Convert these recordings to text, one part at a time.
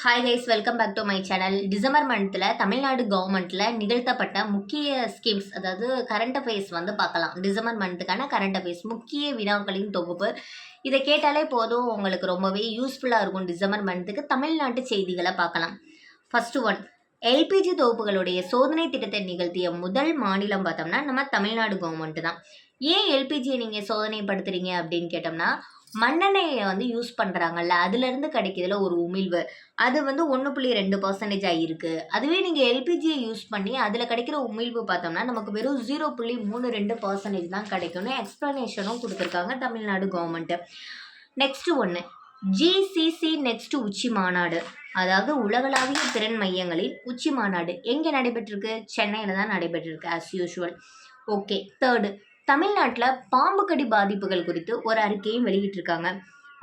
Hi guys, welcome back to my channel. December மந்த்தில் தமிழ்நாடு கவர்மெண்ட்டில் நிகழ்த்தப்பட்ட முக்கிய ஸ்கீம்ஸ், அதாவது கரண்ட் அஃபேர்ஸ் வந்து பார்க்கலாம். டிசம்பர் மந்த்துக்கான கரண்ட் அஃபேர்ஸ் முக்கிய வினாக்களின் தொகுப்பு. இதை கேட்டாலே போதும், உங்களுக்கு ரொம்பவே யூஸ்ஃபுல்லாக இருக்கும். டிசம்பர் மந்த்துக்கு தமிழ்நாட்டு செய்திகளை பார்க்கலாம். ஃபஸ்ட்டு ஒன், எல்பிஜி தொகுப்புகளுடைய சோதனை திட்டத்தை நிகழ்த்திய முதல் மாநிலம் பார்த்தோம்னா நம்ம தமிழ்நாடு கவர்மெண்ட் தான். ஏன் எல்பிஜியை நீங்கள் சோதனைப்படுத்துறீங்க அப்படின்னு கேட்டோம்னா, மண்ணெண்ணெயை வந்து யூஸ் பண்ணுறாங்கல்ல, அதுலேருந்து கிடைக்கிறதுல ஒரு உமிழ்வு அது வந்து 1.2% இருக்குது. அதுவே நீங்கள் எல்பிஜியை யூஸ் பண்ணி அதில் கிடைக்கிற உமிழ்வு பார்த்தோம்னா நமக்கு வெறும் 0.32% தான் கிடைக்கும்னு எக்ஸ்ப்ளனேஷனும் கொடுத்துருக்காங்க தமிழ்நாடு கவர்மெண்ட்டு. நெக்ஸ்ட்டு ஒன்று, ஜிசிசி நெக்ஸ்ட் உச்சி மாநாடு, அதாவது உலகளாவிய திறன் மையங்களின் உச்சி மாநாடு எங்கே நடைபெற்றிருக்கு? சென்னையில் தான் நடைபெற்றிருக்கு ஆஸ் யூஷுவல். ஓகே. தேர்டு, தமிழ்நாட்டில் பாம்பு கடி பாதிப்புகள் குறித்து ஒரு அறிக்கையும் வெளியிட்டிருக்காங்க.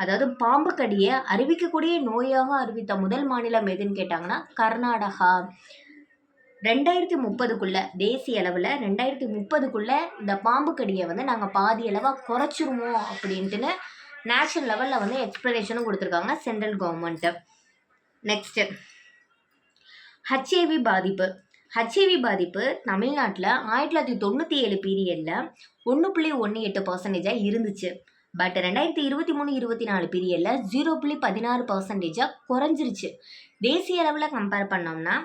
அதாவது பாம்பு கடியை அறிவிக்கக்கூடிய நோயாக அறிவித்த முதல் மாநிலம் எதுன்னு கேட்டாங்கன்னா கர்நாடகா. 2030க்குள்ள தேசிய அளவில் 2030க்குள்ள இந்த பாம்பு கடியை வந்து நாங்கள் பாதி அளவாக குறைச்சிருவோம் அப்படின்ட்டுன்னு நேஷனல் லெவலில் வந்து எக்ஸ்ப்ளனேஷனும் கொடுத்துருக்காங்க சென்ட்ரல் கவர்மெண்ட்டு. நெக்ஸ்ட்டு, ஹச்ஐவி பாதிப்பு. ஹச்ஐவி பாதிப்பு தமிழ்நாட்டில் 1997 பீரியடில் 1.18% இருந்துச்சு. பட் 2023-24 பீரியடில் 0.16% குறைஞ்சிருச்சு. தேசிய அளவில் கம்பேர் பண்ணோம்னா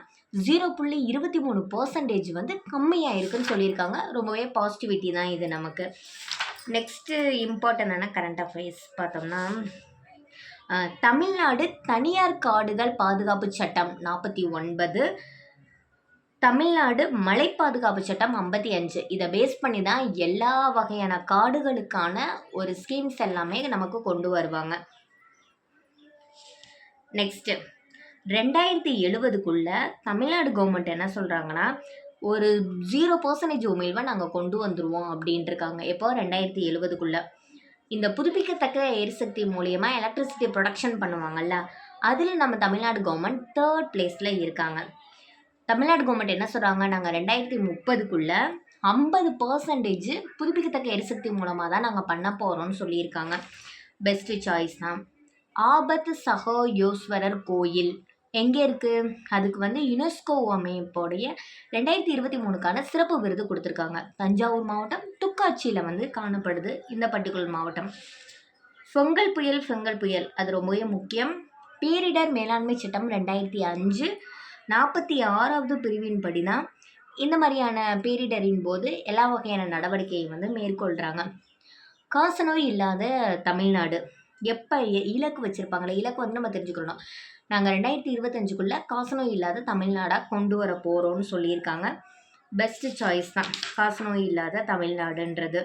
0.23% வந்து கம்மியாக இருக்குன்னு சொல்லியிருக்காங்க. ரொம்பவே பாசிட்டிவிட்டி தான் இது நமக்கு. நெக்ஸ்ட்டு இம்பார்ட்டண்டான கரண்ட் அஃபேர்ஸ் பார்த்தோம்னா, தமிழ்நாடு தனியார் காடுகள் பாதுகாப்பு சட்டம் 49, தமிழ்நாடு மலை பாதுகாப்பு சட்டம் 55. இதை பேஸ் பண்ணி தான் எல்லா வகையான காடுகளுக்கான ஒரு ஸ்கீம்ஸ் எல்லாமே நமக்கு கொண்டு வருவாங்க. நெக்ஸ்ட்டு, 2070க்குள்ள தமிழ்நாடு கவர்மெண்ட் என்ன சொல்கிறாங்கன்னா, ஒரு 0% உமிழ்வை நாங்கள் கொண்டு வந்துடுவோம் அப்படின்ட்டுருக்காங்க. எப்போ? 2070க்குள்ள. இந்த புதுப்பிக்கத்தக்க எரிசக்தி மூலயமா எலக்ட்ரிசிட்டி ப்ரொடக்ஷன் பண்ணுவாங்கல்ல, அதில் நம்ம தமிழ்நாடு கவர்மெண்ட் 3rd பிளேஸில் இருக்காங்க. தமிழ்நாடு கவர்மெண்ட் என்ன சொல்கிறாங்க, நாங்கள் 2030க்குள்ள 50% புதுப்பிக்கத்தக்க எரிசக்தி மூலமாக தான் நாங்கள் பண்ண போகிறோம்னு சொல்லியிருக்காங்க. பெஸ்ட்டு சாய்ஸ் தான். ஆபத் சகோயோஸ்வரர் கோயில் எங்கே இருக்குது? அதுக்கு வந்து யுனெஸ்கோ அமைப்போடைய 2023க்கான சிறப்பு விருது கொடுத்துருக்காங்க. தஞ்சாவூர் மாவட்டம் துக்காட்சியில் வந்து காணப்படுது இந்த பர்டிகுலர் மாவட்டம். ஃபெங்கல் புயல் அது ரொம்பவே முக்கியம். பேரிடர் மேலாண்மை சட்டம் 2005 46வது பிரிவின்படி தான் இந்த மாதிரியான பேரிடரின் போது எல்லா வகையான நடவடிக்கையும் வந்து மேற்கொள்கிறாங்க. காசநோய் இல்லாத தமிழ்நாடு எப்போ இலக்கு வச்சுருப்பாங்களே, இலக்கு வந்து நம்ம தெரிஞ்சுக்கணும். நாங்கள் 2025க்குள்ளே காசநோய் இல்லாத தமிழ்நாடாக கொண்டு வர போகிறோம்னு சொல்லியிருக்காங்க. பெஸ்ட்டு சாய்ஸ் தான் காசநோய் இல்லாத தமிழ்நாடுன்றது.